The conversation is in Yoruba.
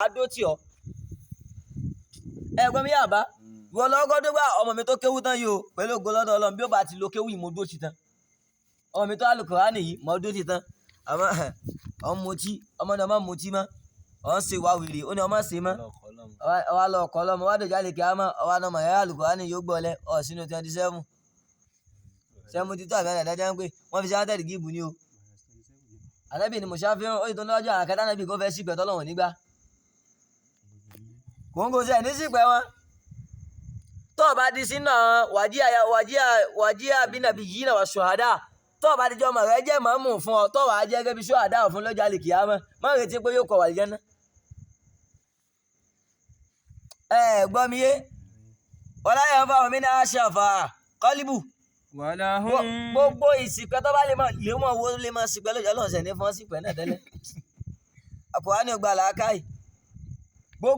adó tì ọ́ ẹ̀gbọ́n mi yàbá wọ́n lọ́gọ́ tó gbà ọmọ mi tó kéwú tán yìí o pẹ̀lú ògo lọ́dọ̀ Ọlọ́run bí ó bá ti lo kéwú yìí mo dó ti tán ọmọ mi tó Al-Kùránì yìí mo dó ti tán àmọ́ ọmọ mutí ọmọ náà má mutí mọ́ ọ̀n ṣe wá wèrè ó ní ọmọ ṣe mọ́ ọwọ́ lọ ọkọ̀ lọ́mọ wá dòjà lè kí á mọ́ ọwọ́ náà mọ̀ ẹ̀yà Al-Kùránì yóò gbọ́lẹ̀ ọ̀ sínú 27 72 àbí àdájá ń pè wọ́n fi ṣe átẹ̀lì gíìbù ní o ànábì ni mo ṣàfihàn ó yìí tó ń lọ́jọ́ àkàtà ànábì kó fẹ́ sípẹ̀ tọ́lọ́wọ̀n nígbà kòńgò sẹ̀ ní sípẹ̀ wọn tó o bá di sínú wàjíà bínàbí yìí náà wà ṣùhádà tó o bá di jọ ọmọ rẹ jẹ́ màmú fún ọ tó wàá jẹ́ gẹ́gẹ́ bí ṣùhádà fún lọ́jọ́ àlè kìámọ́ má retí pé yóò kọ̀ wà lìjẹ́ náà. Gbọ́ mi yé ọláyà ń fa omi ní aṣàfà kọ́líbù gbogbo ìsìnkẹ́ tó bá lè mọ̀ wo lè mọ̀ sípẹ́ lọ́jọ́ lọ́sẹ̀ ní fún sípẹ́ náà tẹ́lẹ̀ Al-Kùránì gba làákàyè.